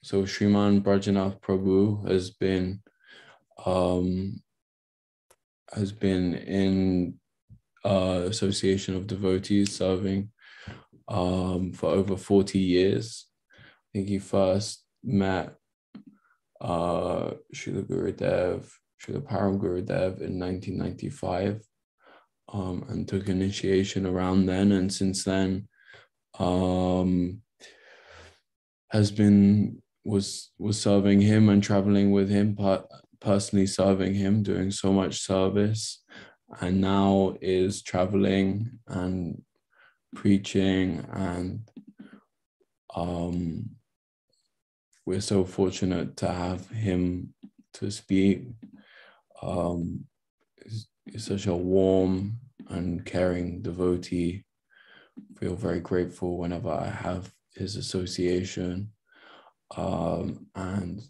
So Sriman Brajanath Prabhu has been in association of devotees serving for over 40 years. I think he first met Srila Gurudeva, Srila Gurudeva in 1995 and took initiation around then, and since then was serving him and traveling with him, personally serving him, doing so much service, and now is traveling and preaching, and we're so fortunate to have him to speak. He's such a warm and caring devotee. Feel very grateful whenever I have his association. And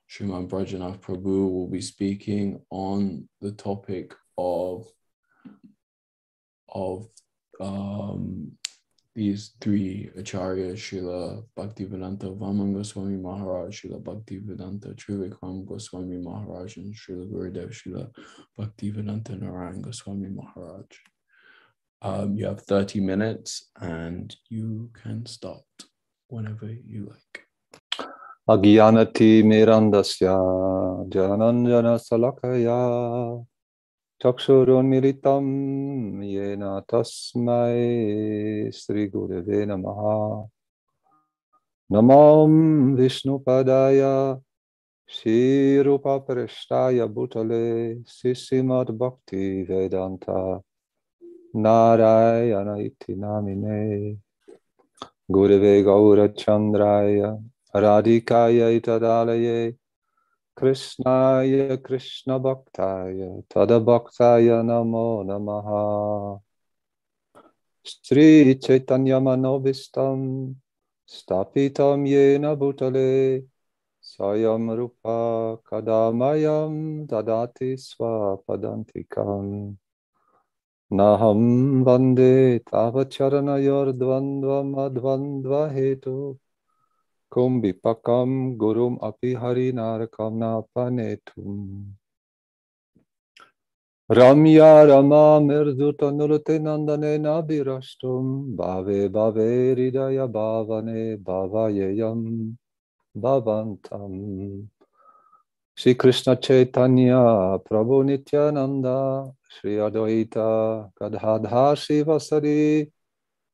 Sriman Brajanath Prabhu will be speaking on the topic of these three acharyas, Srila Bhaktivedanta Vaman Goswami Maharaj, Srila Bhaktivedanta Trivikram Goswami Maharaj, and Srila Gurudeva Srila Bhaktivedanta Narayan Goswami Maharaj. You have 30 minutes and you can start whenever you like. Agyanati mirandasya jananjana salakaya chakshurun militam yena tasmai Sri Gurudeva namaha. Namam Vishnu padaya Shri Rupa Parishtaya Bhutale Srimad Bhakti Vedanta Narayana iti namine Gurave Gaura Chandraya Radhikaya itadalaye Krishnaya Krishna Bhaktaya Tada Bhaktaya Namo Namaha. Sri Chaitanya Manobhistam Stapitam Yena Bhutale Sayam Rupa Kadamayam Dadati Swapadantikam Naham Vande Tavacharanayor Dvandvam Advandva Hetu Kumbhipakam Gurum Api Hari Narakam Napanetum Ramya Rama Mirduta Nurute Nandane Nabirashtum Bhave Bhave Hridaya Bhavane Bhavayayam Bhavantam. Shri Krishna Chaitanya Prabhu Nityananda Shri Advaita Gadadhar Shivasari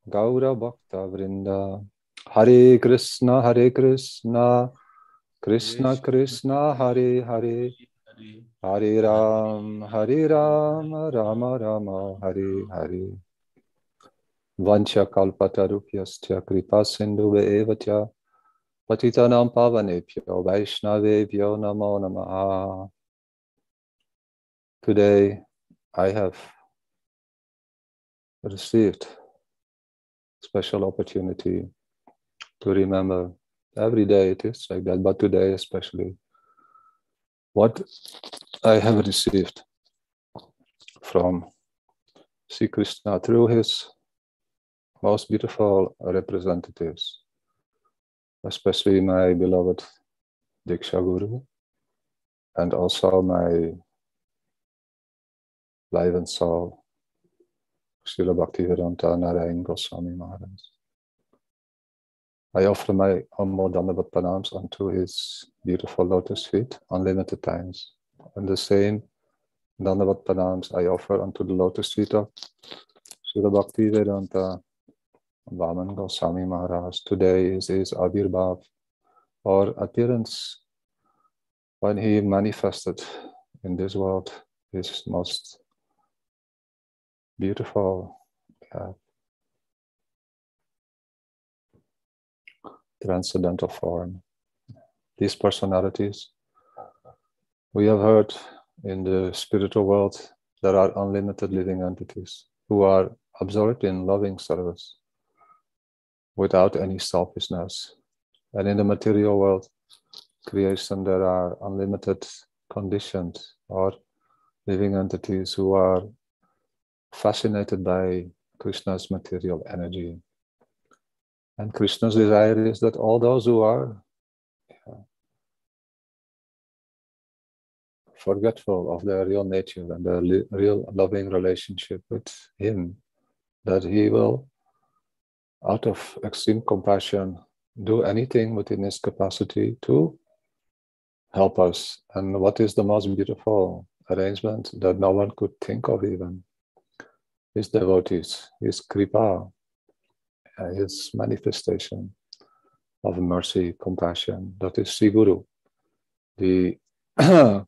Gaura Bhakta Vrinda. Hare Krishna Krishna Krishna Hare Hare Hare Ram Rama Rama Hare Hare. Vancha kalpatarupyascha kripa sindhuve evacha patitanam pavanebhyo vaishnavebhyo namo namaha. Today I have received special opportunity to remember. Every day it is like that, but today especially what I have received from Sri Krishna through his most beautiful representatives, especially my beloved Diksha Guru, and also my life and soul, Srila Bhaktivedanta Narayan Goswami Maharaj. I offer my humble Dandavat pranams unto his beautiful lotus feet unlimited times. And the same Dandavat pranams I offer unto the lotus feet of Srila Bhaktivedanta Vaman Goswami Maharaj. Today is his Abhirbhav, or appearance, when he manifested in this world his most beautiful transcendental form. These personalities, we have heard in the spiritual world, there are unlimited living entities who are absorbed in loving service without any selfishness. And in the material world, creation, there are unlimited conditioned or living entities who are fascinated by Krishna's material energy. And Krishna's desire is that all those who are forgetful of their real nature and their real loving relationship with him, that he will, out of extreme compassion, do anything within his capacity to help us. And what is the most beautiful arrangement that no one could think of even? His devotees, his kripa, his manifestation of mercy, compassion. That is Sri Guru, the prema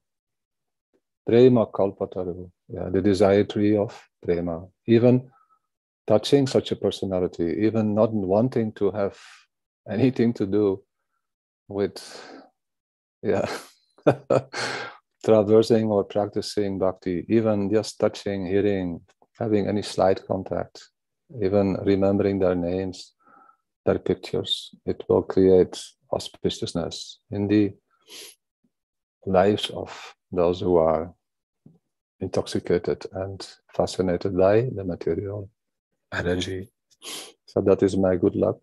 kalpataru, the desire tree of prema. Even touching such a personality, even not wanting to have anything to do with traversing or practicing bhakti, even just touching, hearing, having any slight contact, even remembering their names, their pictures, it will create auspiciousness in the lives of those who are intoxicated and fascinated by the material energy. So that is my good luck,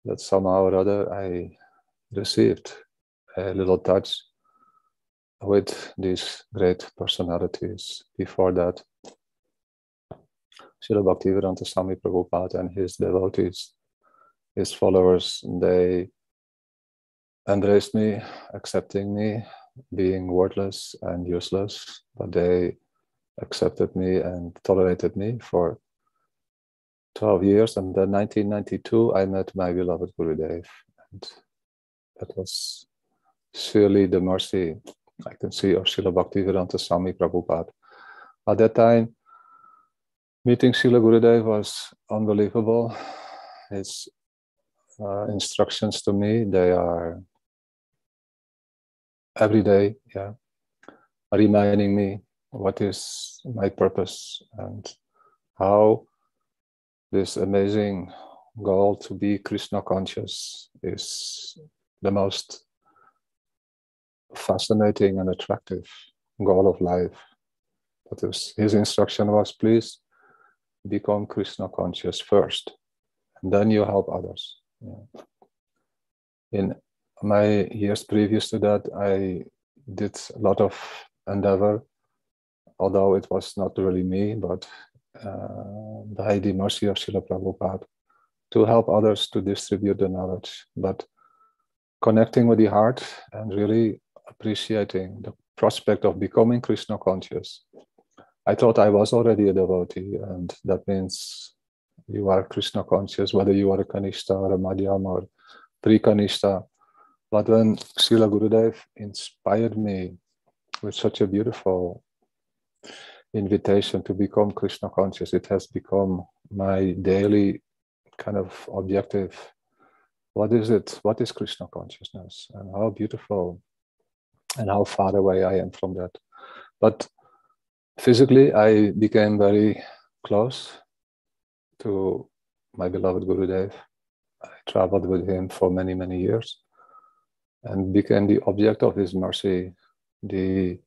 that somehow or other I received a little touch with these great personalities. Before that, Srila Bhaktivedanta Swami Prabhupada and his devotees, his followers, they embraced me, accepting me, being wordless and useless, but they accepted me and tolerated me for 12 years. And then 1992, I met my beloved Gurudeva. And that was surely the mercy I can see of Srila Bhaktivedanta Swami Prabhupada. At that time, meeting Srila Gurudeva was unbelievable. His instructions to me, they are every day, reminding me what is my purpose and how this amazing goal to be Krishna conscious is the most fascinating and attractive goal of life. But his instruction was, please become Krishna conscious first, and then you help others. In my years previous to that, I did a lot of endeavor, although it was not really me, but by the mercy of Srila Prabhupada, to help others to distribute the knowledge, but connecting with the heart and really appreciating the prospect of becoming Krishna conscious. I thought I was already a devotee, and that means you are Krishna conscious, whether you are a Kanishta or a Madhyam or Pre-Kanishta. But when Srila Gurudeva inspired me with such a beautiful invitation to become Krishna conscious, it has become my daily kind of objective. What is it? What is Krishna consciousness? And how beautiful and how far away I am from that. But physically, I became very close to my beloved Gurudeva. I traveled with him for many, many years and became the object of his mercy, the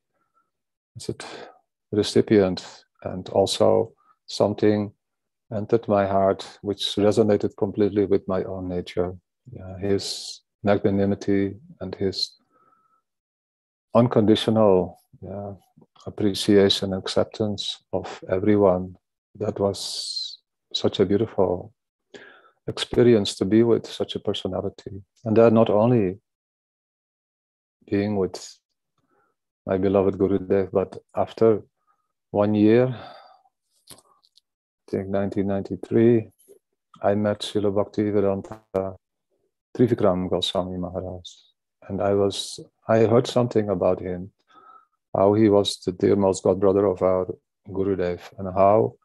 recipient, and also something entered my heart which resonated completely with my own nature. His magnanimity and his unconditional appreciation and acceptance of everyone. That was such a beautiful experience to be with such a personality. And then not only being with my beloved Gurudeva, but after 1 year, I think 1993, I met Srila Bhaktivedanta Trivikram Goswami Maharaj. And I heard something about him, how he was the dearmost godbrother of our Gurudev, and how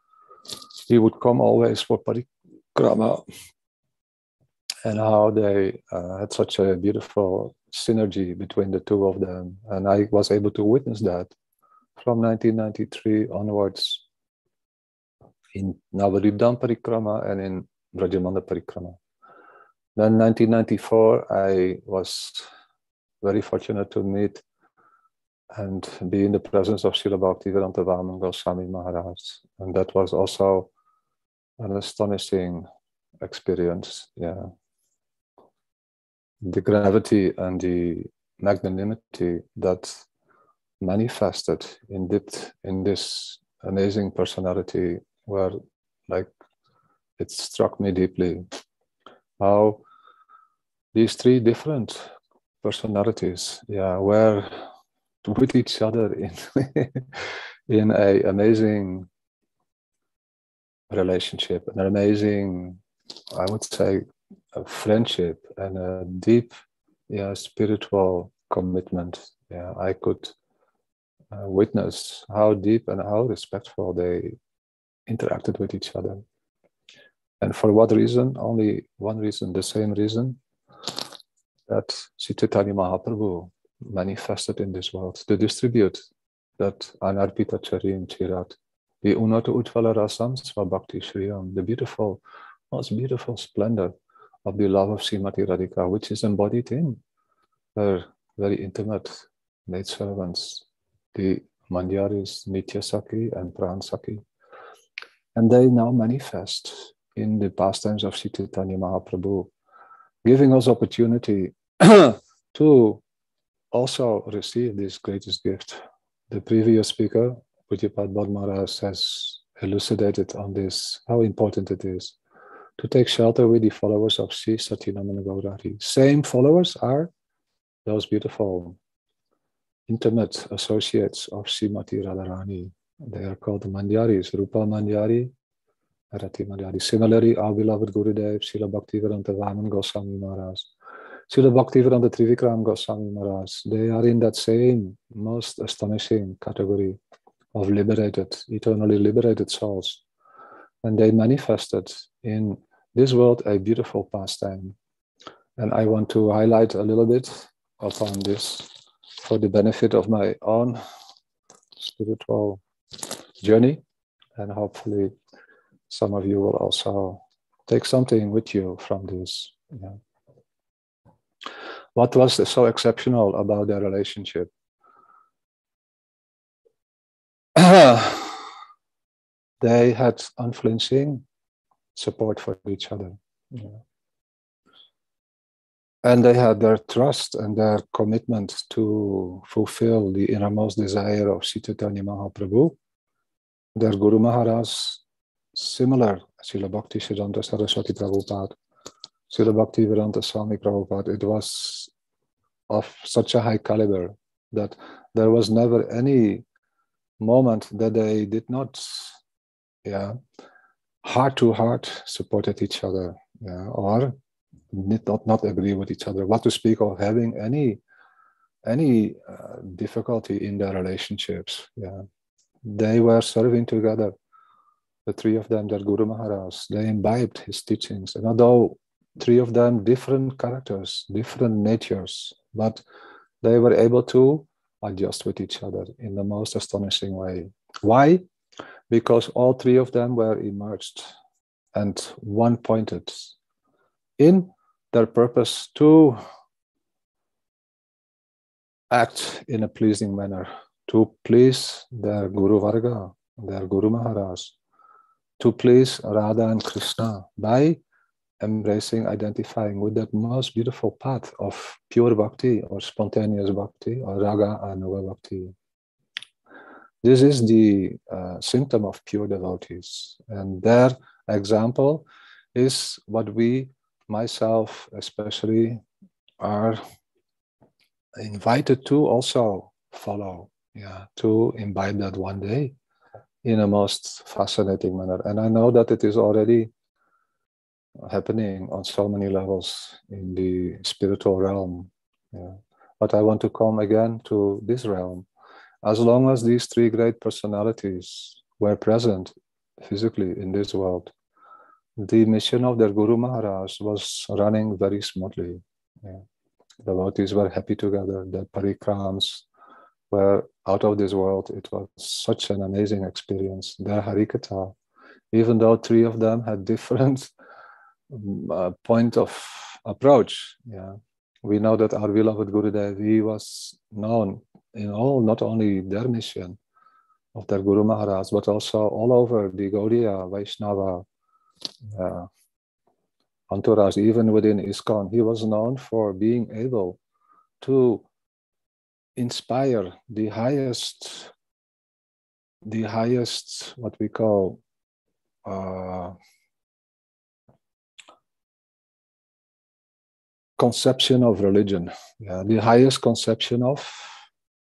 he would come always for parikrama, and how they had such a beautiful synergy between the two of them. And I was able to witness that from 1993 onwards in Navadvipdam Parikrama and in Brajamanda Parikrama. Then 1994, I was very fortunate to meet and be in the presence of Srila Bhaktivedanta Vaman Goswami Maharaj. And that was also an astonishing experience. The gravity and the magnanimity that manifested in this amazing personality, where like it struck me deeply how these three different personalities, were with each other in a amazing relationship, an amazing, I would say, a friendship and a deep, spiritual commitment. I could witness how deep and how respectful they interacted with each other. And for what reason? Only one reason, the same reason that Sri Chaitanya Mahaprabhu manifested in this world, to distribute that Anarpita Charim Chirat, the Unata Utvala Rasam Svabhakti Shriyam, the beautiful, most beautiful splendor of the love of Srimati Radhika, which is embodied in her very intimate maidservants, the Mandyaris, Nitya Saki and Pran Saki. And they now manifest in the pastimes of Sri Chaitanya Mahaprabhu, giving us opportunity to also receive this greatest gift. The previous speaker, Pujapad Maharaj, has elucidated on this, how important it is to take shelter with the followers of Sri Satyanamana Gaurari. Same followers are those beautiful, intimate associates of Srimati Radharani. They are called the Mandyaris, Rupa Mandyari, Rati Mandyari. Similarly, our beloved Gurudeva, Srila Bhaktivedanta Vaman Goswami Maharaj, Srila Bhaktivedanta Trivikram Goswami Maharaj, they are in that same most astonishing category of liberated, eternally liberated souls. And they manifested in this world a beautiful pastime. And I want to highlight a little bit upon this for the benefit of my own spiritual journey. And hopefully some of you will also take something with you from this. What was so exceptional about their relationship? They had unflinching support for each other. And they had their trust and their commitment to fulfill the innermost desire of Sri Chaitanya Mahaprabhu. Their Guru Maharaj, similar, Srila Bhakti Siddhanta Saraswati Prabhupada, Srila Bhaktivedanta Swami Prabhupada, it was of such a high caliber that there was never any moment that they did not, heart to heart supported each other, or did not agree with each other. What to speak of having any difficulty in their relationships. They were serving together, the three of them, their Guru Maharaj. They imbibed his teachings. And although three of them different characters, different natures, but they were able to adjust with each other in the most astonishing way. Why? Because all three of them were immersed and one-pointed in their purpose to act in a pleasing manner, to please their Guru Varga, their Guru Maharaj, to please Radha and Krishna by embracing, identifying with that most beautiful path of pure bhakti or spontaneous bhakti or raga anuga bhakti. This is the symptom of pure devotees. And their example is what we, myself especially, are invited to also follow, to imbibe that one day in a most fascinating manner. And I know that it is already happening on so many levels in the spiritual realm. But I want to come again to this realm. As long as these three great personalities were present physically in this world, the mission of their Guru Maharaj was running very smoothly. Devotees were happy together. The parikrams were out of this world. It was such an amazing experience. Their Harikatha, even though three of them had different point of approach. We know that our beloved Gurudeva, he was known in all, not only their mission of their Guru Maharaj, but also all over the Gaudiya, Vaishnava entourage, even within ISKCON. He was known for being able to inspire the highest what we call conception of religion, the highest conception of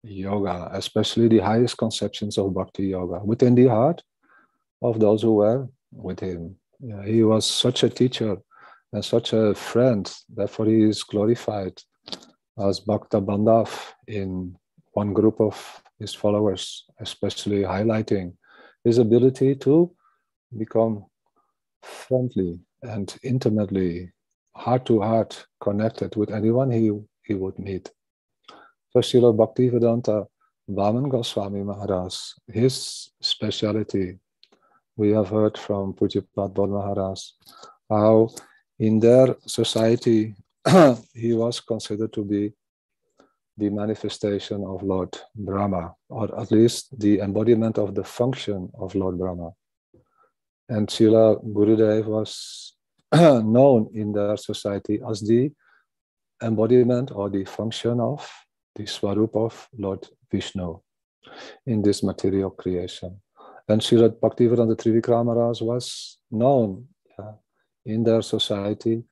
yoga, especially the highest conceptions of bhakti yoga within the heart of those who were with him. He was such a teacher and such a friend, therefore he is glorified as Bhakta Bandhav in one group of his followers, especially highlighting his ability to become friendly and intimately, heart-to-heart connected with anyone he would meet. So Srila Bhaktivedanta Vaman Goswami Maharaj, his speciality, we have heard from Pujyapat Bodh Maharaj, how in their society he was considered to be the manifestation of Lord Brahma, or at least the embodiment of the function of Lord Brahma. And Srila Gurudeva was known in their society as the embodiment or the function of the Swarup of Lord Vishnu in this material creation. And Srila Bhaktivedanta Trivikram Maharaj was known in their society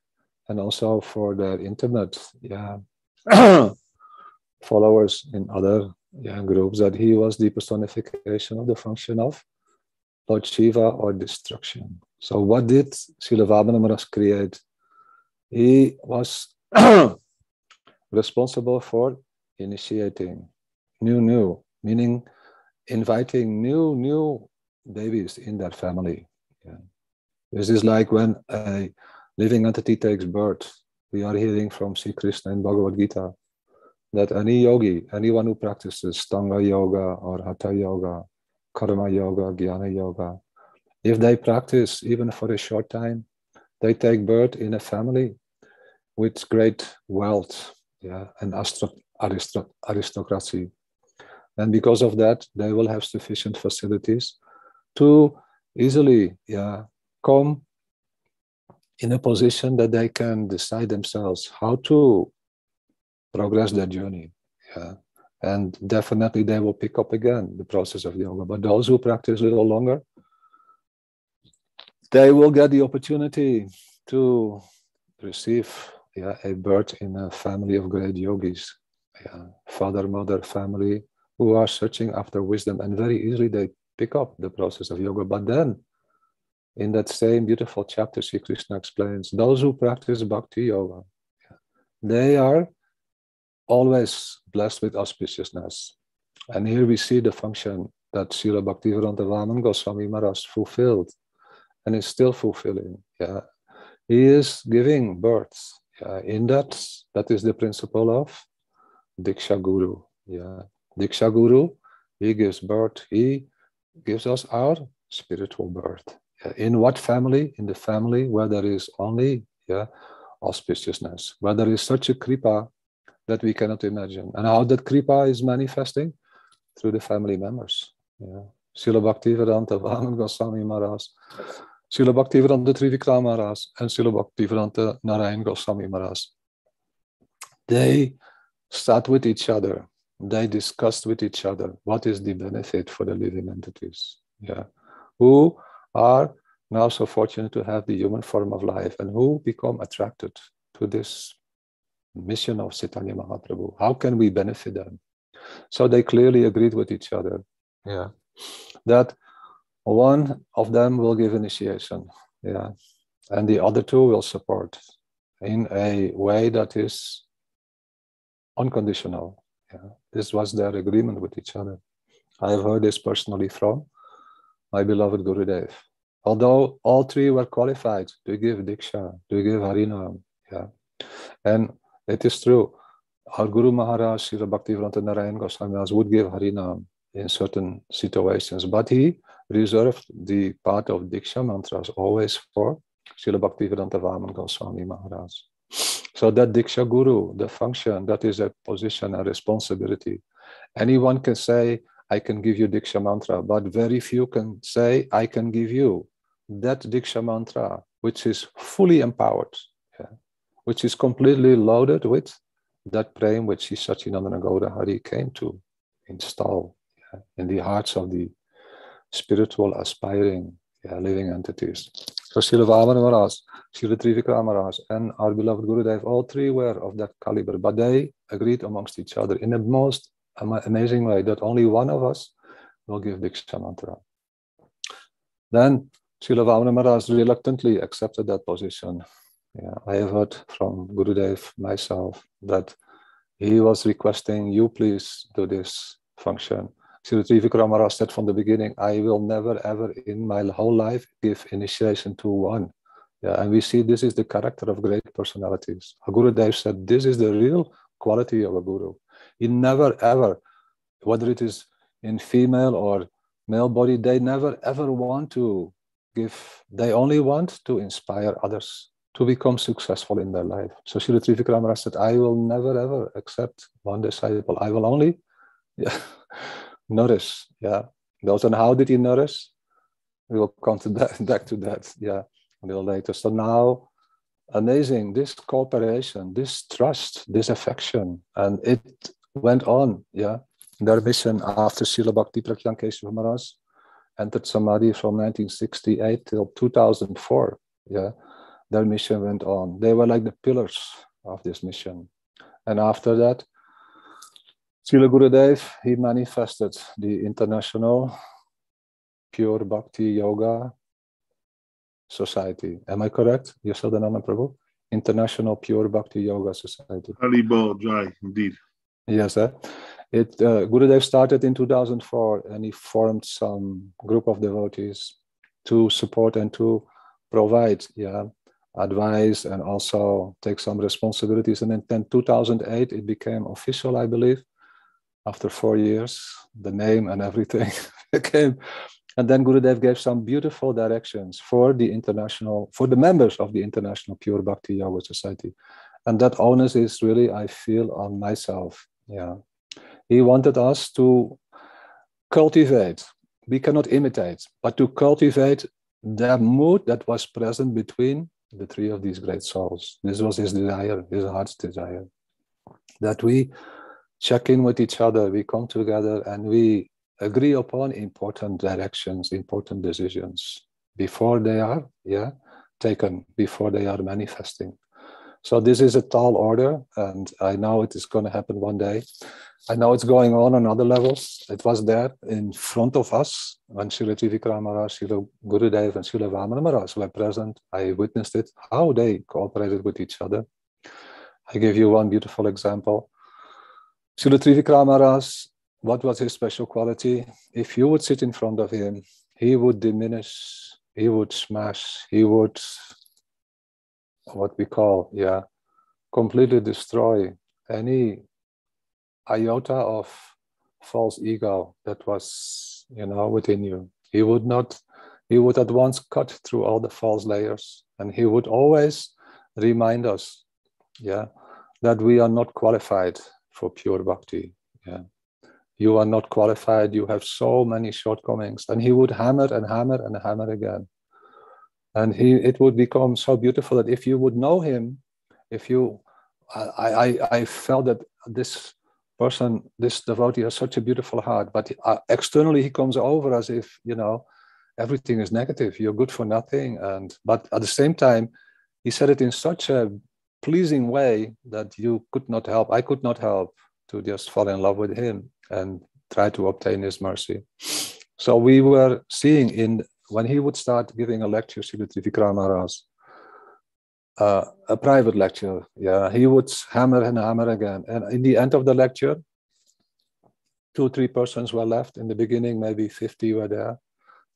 and also for their intimate followers in other groups, that he was the personification of the function of Lord Shiva or destruction. So what did Srila Vamana Maharaj create? He was responsible for initiating new, meaning inviting new babies in their family. This is like when a living entity takes birth. We are hearing from Sri Krishna in Bhagavad Gita that any yogi, anyone who practices Stanga Yoga or Hatha Yoga, Karma Yoga, Jnana Yoga, if they practice even for a short time, they take birth in a family with great wealth and aristocracy. And because of that, they will have sufficient facilities to easily come in a position that they can decide themselves how to progress their journey. And definitely they will pick up again the process of yoga. But those who practice a little longer, they will get the opportunity to receive a birth in a family of great yogis, father, mother, family, who are searching after wisdom, and very easily they pick up the process of yoga. But then, in that same beautiful chapter, Sri Krishna explains, those who practice bhakti yoga, they are always blessed with auspiciousness. And here we see the function that Srila Bhaktivedanta Vaman Goswami Maharaj fulfilled and is still fulfilling. He is giving birth. In that is the principle of Diksha Guru. Diksha Guru, he gives birth. He gives us our spiritual birth. In what family? In the family where there is only auspiciousness, where there is such a kripa that we cannot imagine. And how that kripa is manifesting? Through the family members. Srila Bhaktivedanta Vaman Goswami Maharaj, Srila Bhaktivedanta Trivikram Maharaj, and Srila Bhaktivedanta Narayan Goswami Maharaj. They sat with each other. They discussed with each other what is the benefit for the living entities, who are now so fortunate to have the human form of life and who become attracted to this mission of Chaitanya Mahaprabhu. How can we benefit them? So they clearly agreed with each other, that one of them will give initiation, and the other two will support in a way that is unconditional. This was their agreement with each other. I have heard this personally from my beloved Gurudeva. Although all three were qualified to give Diksha, to give Harinam, and it is true, our Guru Maharaj, Srila Bhaktivedanta Narayan Goswami Maharaj, would give Harinam in certain situations, but he reserved the part of Diksha mantras always for Srila Bhaktivedanta Vaman Goswami Maharaj. So that Diksha Guru, the function, that is a position, a responsibility. Anyone can say, I can give you Diksha mantra, but very few can say, I can give you that Diksha mantra, which is fully empowered, which is completely loaded with that prem which Sachinandana Gaura Hari came to install in the hearts of the spiritual aspiring living entities. So Srila Vamana Maharaj, Srila Trivikram Maharaj, and our beloved Gurudev, all three were of that caliber, but they agreed amongst each other in the most amazing way that only one of us will give Diksha Mantra. Then Srila Vamana Maharaj reluctantly accepted that position. I have heard from Gurudev myself that he was requesting, you please do this function. Srila Trivikram Maharaj said from the beginning, I will never ever in my whole life give initiation to one. And we see this is the character of great personalities. Gurudev said, this is the real quality of a guru. He never ever, whether it is in female or male body, they never ever want to give, they only want to inspire others to become successful in their life. So Srila Trivikram Maharaj said, I will never ever accept one disciple. I will only nourish. Those, and how did he nourish? We will come to that, back to that a little later. So now, amazing, this cooperation, this trust, this affection, and it went on. Their mission after Srila Bhakti Pragyan Kesava Maharaj entered Samadhi from 1968 till 2004. Their mission went on. They were like the pillars of this mission. And after that, Srila Gurudev, he manifested the International Pure Bhakti Yoga Society. Am I correct? You said the name, Prabhu? International Pure Bhakti Yoga Society. Audible, Jai, indeed. Yes, Gurudev started in 2004, and he formed some group of devotees to support and to provide advice and also take some responsibilities. And in 2008, it became official, I believe. After 4 years, the name and everything came. And then Gurudev gave some beautiful directions for the members of the International Pure Bhakti Yoga Society. And that onus is really, I feel, on myself. He wanted us to cultivate. We cannot imitate, but to cultivate the mood that was present between the three of these great souls. This was his desire, his heart's desire. That we check in with each other, we come together and we agree upon important directions, important decisions before they are taken, before they are manifesting. So this is a tall order, and I know it is going to happen one day. I know it's going on other levels. It was there in front of us when Srila Trivikram Maharaj, Srila Gurudev and Srila Vamana Maharaj were present. I witnessed it, how they cooperated with each other. I give you one beautiful example. Srila Trivikram Maharaj, what was his special quality? If you would sit in front of him, he would diminish, he would smash, he would, what we call, completely destroy any iota of false ego that was, within you. He would at once cut through all the false layers, and he would always remind us, that we are not qualified for pure bhakti. You are not qualified, you have so many shortcomings. And he would hammer and hammer and hammer again. And it would become so beautiful that if you would know him, I felt that this person, this devotee has such a beautiful heart, but externally he comes over as if, everything is negative, you're good for nothing. But at the same time, he said it in such a pleasing way that I could not help to just fall in love with him and try to obtain his mercy. So we were seeing when he would start giving a lecture, Srila Trivikram Maharaj, a private lecture, he would hammer and hammer again. And in the end of the lecture, 2-3 persons were left. In the beginning, maybe 50 were there.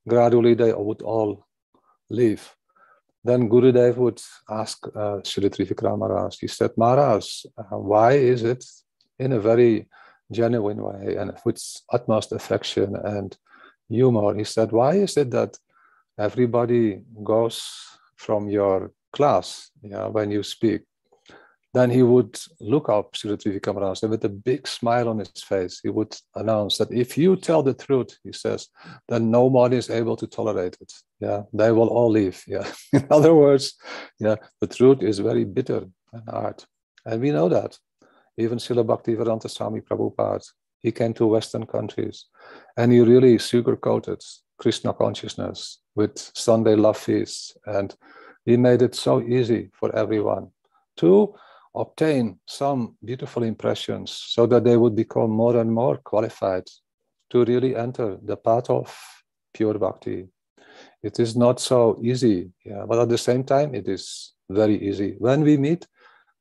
Gradually, they would all leave. Then Gurudev would ask Srila Trivikram Maharaj, he said, Maharaj, why is it, in a very genuine way and with utmost affection and humor, he said, why is it that everybody goes from your class when you speak? Then he would look up Srila Trivikram Maharaj, and with a big smile on his face, he would announce that if you tell the truth, he says, then nobody is able to tolerate it. They will all leave. In other words, the truth is very bitter and hard. And we know that. even Srila Bhaktivedanta Swami Prabhupada, he came to Western countries and he really sugar-coated Krishna consciousness with Sunday love feasts, and he made it so easy for everyone to obtain some beautiful impressions so that they would become more and more qualified to really enter the path of pure bhakti. It is not so easy, but at the same time, it is very easy. When we meet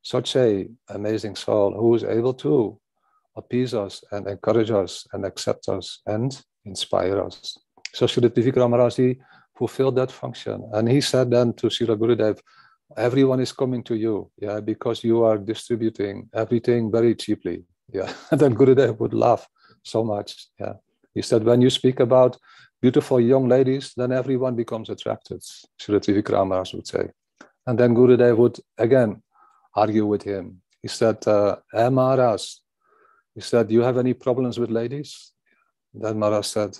such an amazing soul who is able to appease us and encourage us and accept us and inspire us. So Srila Trivikram Maharaj fulfilled that function. And he said then to Srila Gurudeva, everyone is coming to you, because you are distributing everything very cheaply. And then Gurudeva would laugh so much. He said, when you speak about beautiful young ladies, then everyone becomes attracted, Srila Trivikram Maharaj would say. And then Gurudeva would again argue with him. He said, Maharaj, he said, do you have any problems with ladies? Then Maharaj said,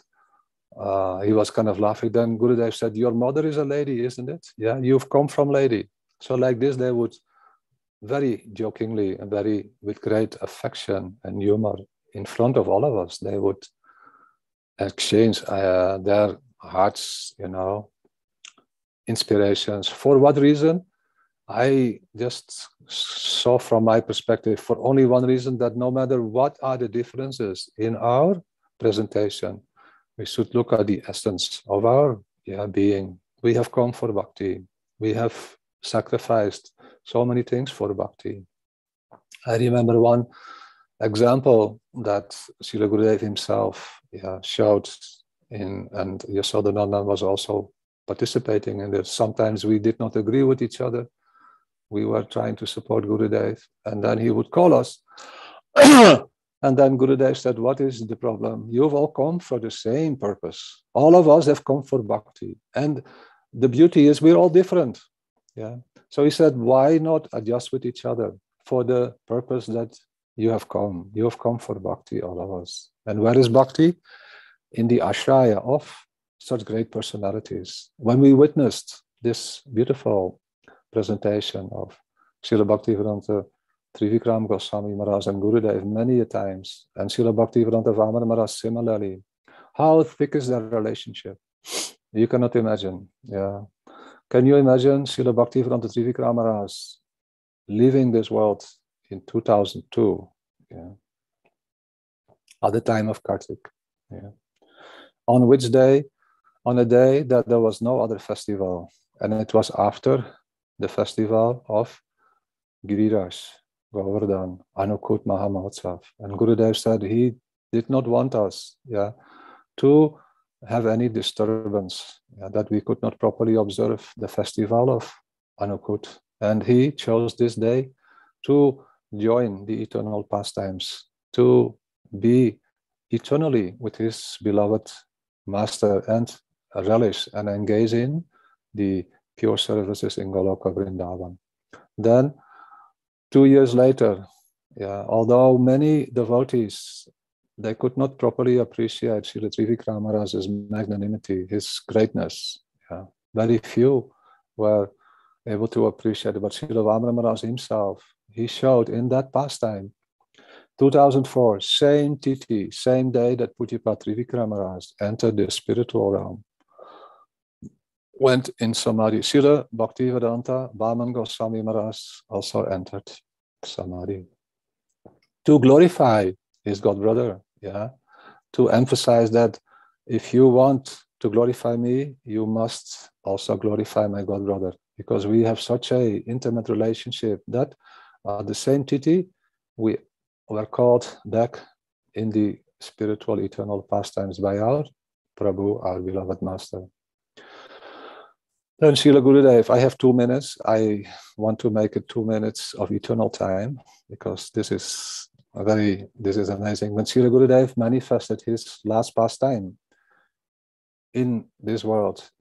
he was kind of laughing. Then Gurudev said, your mother is a lady, isn't it? Yeah, you've come from lady. So like this, they would very jokingly and with great affection and humor in front of all of us, they would exchange their hearts, inspirations. For what reason? I just saw from my perspective for only one reason, that no matter what are the differences in our presentation, we should look at the essence of our being. We have come for bhakti. We have sacrificed so many things for bhakti. I remember one example that Srila Gurudeva himself showed in, and Yasodhananda was also participating in this. Sometimes we did not agree with each other. We were trying to support Gurudev, and then he would call us. And then Gurudev said, what is the problem? You've all come for the same purpose. All of us have come for bhakti. And the beauty is we're all different. So he said, why not adjust with each other for the purpose that you have come? You have come for bhakti, all of us. And where is bhakti? In the ashraya of such great personalities. When we witnessed this beautiful presentation of Srila Bhaktivedanta Trivikram Goswami Maharaj and Gurudev many a times, and Srila Bhaktivedanta Vamana Maharaj similarly, how thick is that relationship? You cannot imagine. Can you imagine Srila Bhaktivedanta Trivikram Maharaj leaving this world in 2002, at the time of Kartik? On which day? On a day that there was no other festival, and it was after the festival of Giriraj, Govardhan, Anukut Mahamotsav. And Gurudev said he did not want us to have any disturbance, that we could not properly observe the festival of Anukut. And he chose this day to join the eternal pastimes, to be eternally with his beloved master and relish and engage in the pure services in Goloka Vrindavan. Then 2 years later, although many devotees, they could not properly appreciate Srila Trivikram Maharaj's magnanimity, his greatness. Very few were able to appreciate it, but Srila Vamana Maharaj himself, he showed in that pastime, 2004, same tithi, same day that Pujyapada Trivikram Maharaj entered the spiritual realm, went in Samadhi. Srila Bhaktivedanta Vaman Goswami Maharaj also entered Samadhi to glorify his god brother, to emphasize that if you want to glorify me, you must also glorify my god brother, because we have such a intimate relationship that the same tithi we were called back in the spiritual eternal pastimes by our Prabhu, our beloved master. Then Srila Gurudev, I have 2 minutes. I want to make it 2 minutes of eternal time, because this is amazing. When Srila Gurudev manifested his last pastime in this world,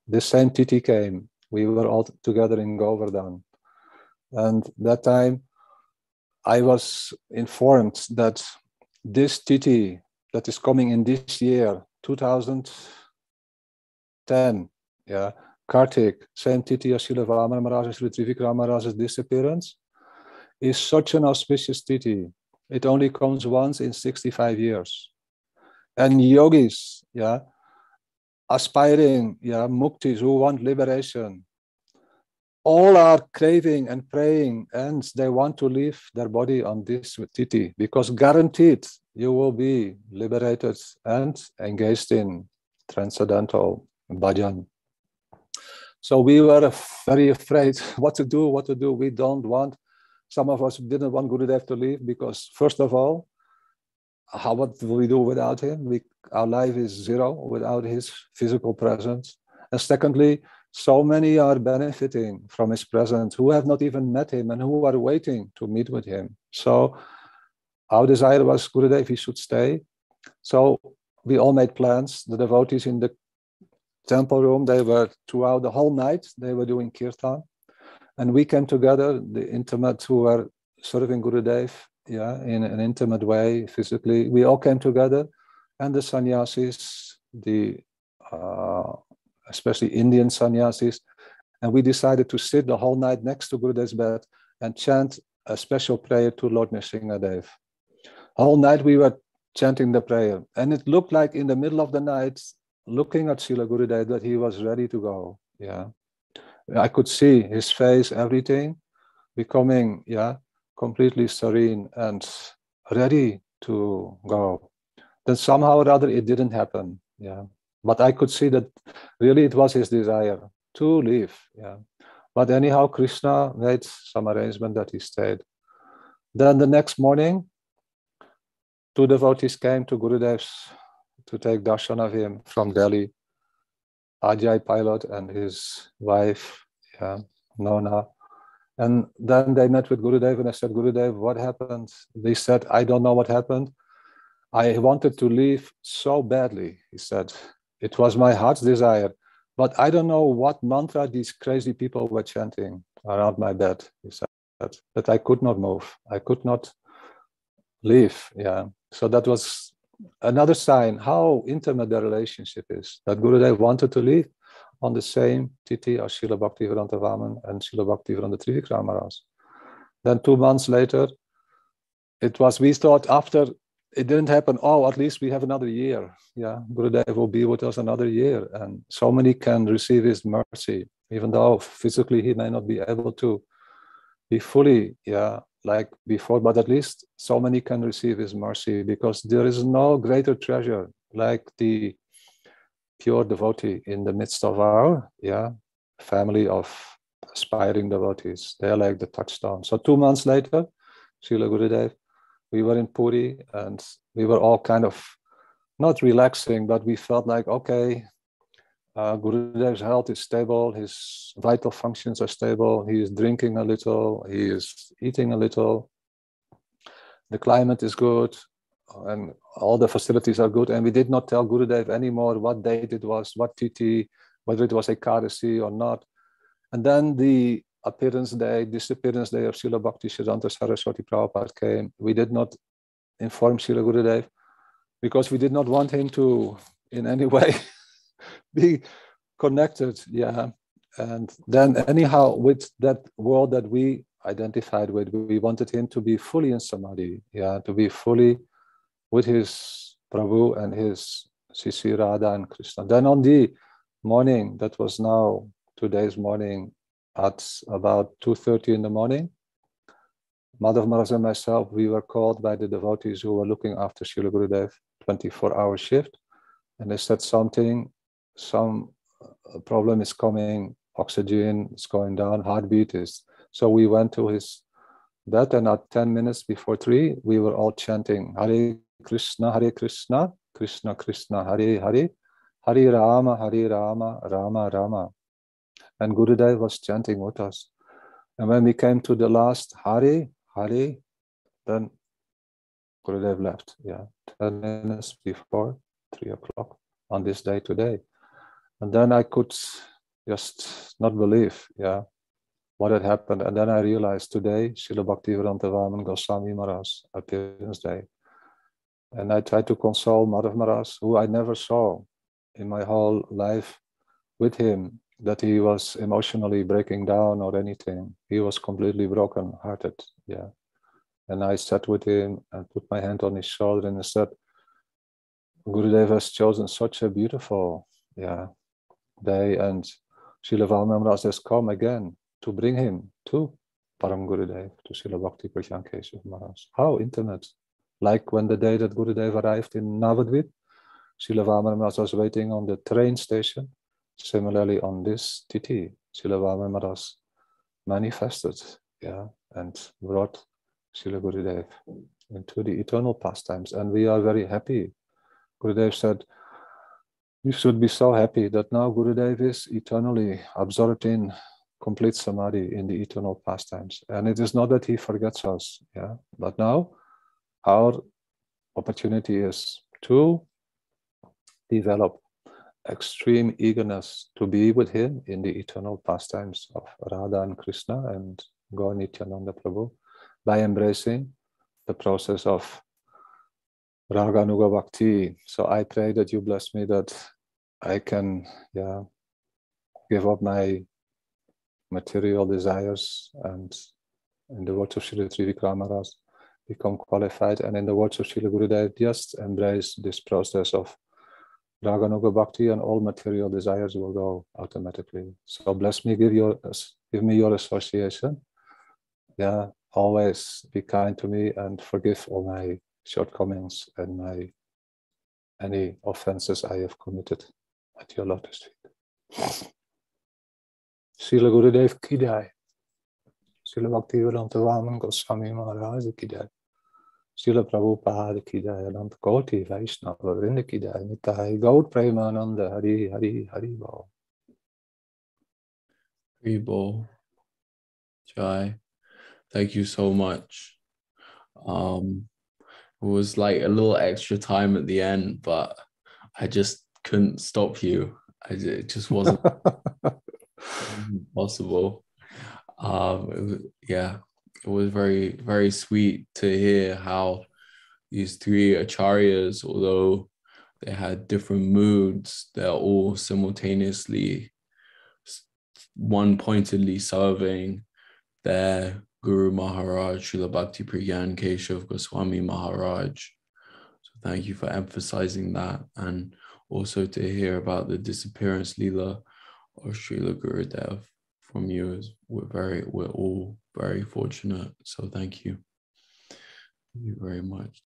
this same tithi came. We were all together in Govardhan. And that time I was informed that this tithi that is coming in this year, 2010, Kartik, same tithi as Srila Vamana Maharaj and Srila Trivikram Maharaj's disappearance, is such an auspicious tithi. It only comes once in 65 years. And yogis, yeah, aspiring, yeah, muktis who want liberation, all are craving and praying, and they want to leave their body on this tithi, because guaranteed you will be liberated and engaged in transcendental bhajan. So we were very afraid what to do. We don't want, some of us didn't want Gurudev to leave, because first of all, what will we do without him? Our life is zero without his physical presence. And secondly, so many are benefiting from his presence who have not even met him and who are waiting to meet with him. So our desire was Gurudev, he should stay. So we all made plans. The devotees in the temple room, they were throughout the whole night, they were doing kirtan. And we came together, the intimates who were serving Gurudev, yeah, in an intimate way, physically. We all came together, and the sannyasis, especially Indian sannyasis, and we decided to sit the whole night next to Gurudev's bed and chant a special prayer to Lord Nrsimhadev. Whole night we were chanting the prayer, and it looked like in the middle of the night, looking at Srila Gurudev, that he was ready to go. Yeah, I could see his face, everything becoming, yeah, completely serene and ready to go. Then somehow or other it didn't happen. Yeah, but I could see that really it was his desire to leave. Yeah, but anyhow, Krishna made some arrangement that he stayed. Then the next morning, two devotees came to Gurudev's to take darshan of him from Delhi. Ajay Pilot and his wife, yeah, Nona. And then they met with Gurudev, and I said, Gurudev, what happened? They said, I don't know what happened. I wanted to leave so badly, he said. It was my heart's desire. But I don't know what mantra these crazy people were chanting around my bed, he said, that I could not move. I could not leave. Yeah. So that was another sign how intimate the relationship is, that Gurudev wanted to leave on the same tithi as Srila Bhaktivedanta Vaman and Srila Bhaktivedanta Trivikram Maharaj. Then 2 months later, we thought after it didn't happen, at least we have another year. Yeah, Gurudev will be with us another year, and so many can receive his mercy, even though physically he may not be able to be fully, yeah, like before, but at least so many can receive his mercy, because there is no greater treasure like the pure devotee in the midst of our, yeah, family of aspiring devotees. They are like the touchstone. So 2 months later, Srila Gurudev, we were in Puri, and we were all kind of not relaxing, but we felt like, okay, Gurudev's health is stable, his vital functions are stable, he is drinking a little, he is eating a little, the climate is good, and all the facilities are good. And we did not tell Gurudev anymore what date it was, what tithi, whether it was Ekadasi or not. And then the disappearance day of Srila Bhaktisiddhanta Saraswati Prabhupada came. We did not inform Srila Gurudev, because we did not want him to in any way be connected. Yeah. And then anyhow, with that world that we identified with, we wanted him to be fully in samadhi, yeah, to be fully with his Prabhu and his Sisi Radha and Krishna. Then on the morning, that was now today's morning, at about 2:30 in the morning, Madhav Maharaj and myself, we were called by the devotees who were looking after Srila Gurudev, 24-hour shift, and they said some problem is coming, oxygen is going down, heartbeat is. So we went to his bed, and at 10 minutes before 3, we were all chanting Hare Krishna, Krishna Krishna, Hare Hare, Hare Rama, Rama Rama. And Gurudev was chanting with us. And when we came to the last Hare, Hare, then Gurudev left. Yeah, 10 minutes before 3 o'clock on this day today. And then I could just not believe, yeah, what had happened. And then I realized today, Srila Bhaktivedanta Vaman Goswami Maharaj, appearance day. And I tried to console Madhav Maharaj, who I never saw in my whole life with him. that he was emotionally breaking down or anything. He was completely broken-hearted, yeah. And I sat with him and put my hand on his shoulder and I said, Gurudeva has chosen such a beautiful day, and Srila Vamamras has come again to bring him to Param Gurudev, to Srila Bhakti-Tv Maharaj. How intimate. Like when the day that Gurudev arrived in Navadvip, Srila Vamamras was waiting on the train station. Similarly on this Tithi, Srila Vamamras manifested, and brought Srila Gurudev into the eternal pastimes. And we are very happy. Gurudev said, we should be so happy that now Gurudev is eternally absorbed in complete samadhi in the eternal pastimes. And it is not that he forgets us, but now our opportunity is to develop extreme eagerness to be with him in the eternal pastimes of Radha and Krishna and Gaur Nityananda Prabhu by embracing the process of Raganuga Bhakti. So I pray that you bless me that I can give up my material desires and, in the words of Srila Trivikram Maharaj, become qualified, and in the words of Srila Gurudev, just embrace this process of Raganuga Bhakti and all material desires will go automatically. So bless me, give me your association. Always be kind to me and forgive all my shortcomings and any offenses I have committed at your lotus feet. Srila Gurudev ki jai. Srila Bhakti-Vedanta Vaman Goswami Maharaj ki jai. Srila Prabhupada ki jai. Ananta Koti Vaishnava Vrinda ki jai. Nitai Gaur Premananda Hari Hari Hari Bol. Hari Bol. Jai. Thank you so much. It was like a little extra time at the end, but I just couldn't stop you. It just wasn't possible. It was very, very sweet to hear how these three acharyas, although they had different moods, they're all simultaneously one-pointedly serving their Guru Maharaj, Srila Bhakti Pragyan Keshav Goswami Maharaj. So thank you for emphasizing that, and also to hear about the disappearance Leela of Srila Gurudev from you. We're all very fortunate. So thank you. Thank you very much.